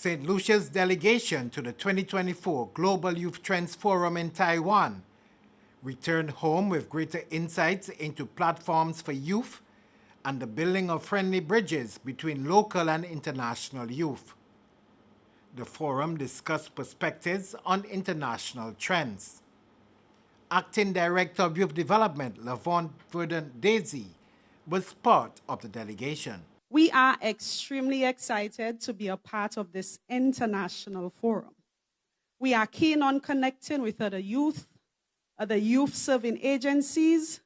Saint Lucia's delegation to the 2024 Global Youth Trends Forum in Taiwan returned home with greater insights into platforms for youth and the building of friendly bridges between local and international youth. The forum discussed perspectives on international trends. Acting Director of Youth Development, Lavon Verdant Daisy, was part of the delegation. We are extremely excited to be a part of this international forum. We are keen on connecting with other youth-serving agencies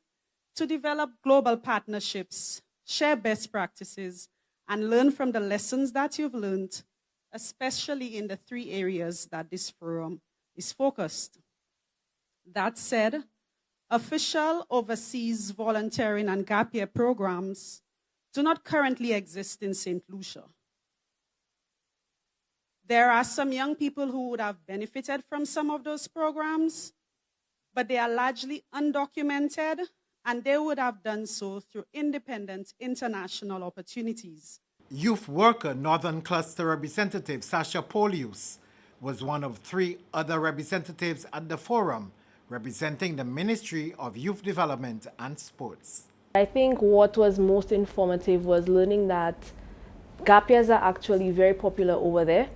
to develop global partnerships, share best practices, and learn from the lessons that you've learned, especially in the 3 areas that this forum is focused. That said, official overseas volunteering and gap year programs do not currently exist in Saint Lucia. There are some young people who would have benefited from some of those programs, but they are largely undocumented, and they would have done so through independent international opportunities. Youth Worker Northern Cluster Representative Sasha Polius was one of 3 other representatives at the forum, representing the Ministry of Youth Development and Sports. I think what was most informative was learning that gap years are actually very popular over there,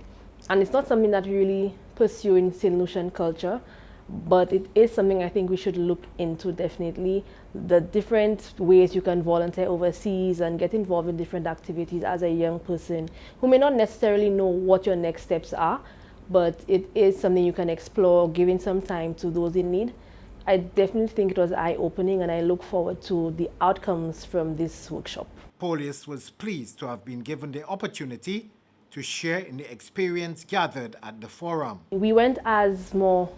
and it's not something that we really pursue in Saint Lucian culture, but it is something I think we should look into definitely. The different ways you can volunteer overseas and get involved in different activities as a young person who may not necessarily know what your next steps are, but it is something you can explore, giving some time to those in need. I definitely think it was eye-opening, and I look forward to the outcomes from this workshop. Polius was pleased to have been given the opportunity to share in the experience gathered at the forum. We went as more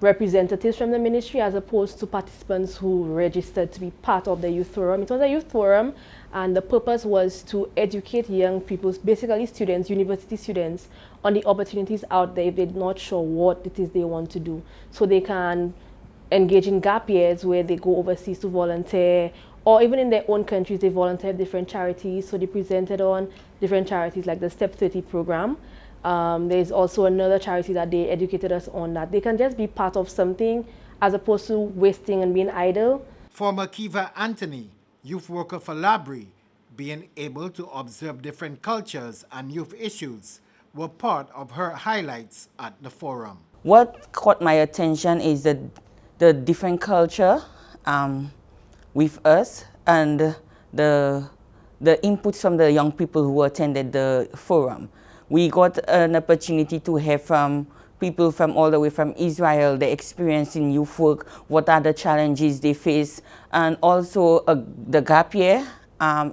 representatives from the ministry as opposed to participants who registered to be part of the youth forum. It was a youth forum, and the purpose was to educate young people, basically students, university students, on the opportunities out there if they're not sure what it is they want to do. So they can engage in gap years where they go overseas to volunteer, or even in their own countries they volunteer at different charities. So they presented on different charities like the Step 30 program. There's also another charity that they educated us on, that they can just be part of something as opposed to wasting and being idle. Former Kiva Anthony, youth worker for Labrie, being able to observe different cultures and youth issues were part of her highlights at the forum. What caught my attention is the different culture with us, and the inputs from the young people who attended the forum. We got an opportunity to hear from people from all the way from Israel, the experience in youth work, what are the challenges they face, and also the gap year.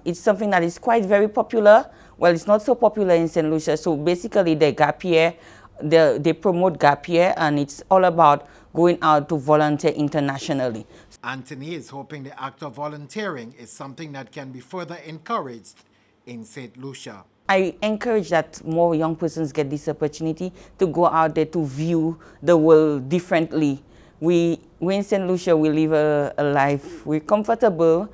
It's something that is quite very popular. Well, it's not so popular in Saint Lucia, so basically the gap year, they promote gap year, and it's all about going out to volunteer internationally. Anthony is hoping the act of volunteering is something that can be further encouraged in Saint Lucia. I encourage that more young persons get this opportunity to go out there to view the world differently. We in Saint Lucia, we live a life, we're comfortable,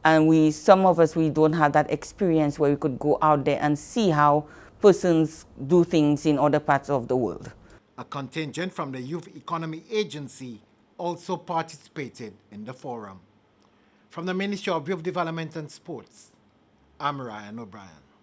and some of us, we don't have that experience where we could go out there and see how persons do things in other parts of the world. A contingent from the Youth Economy Agency also participated in the forum. From the Ministry of Youth Development and Sports, I'm Ryan O'Brien.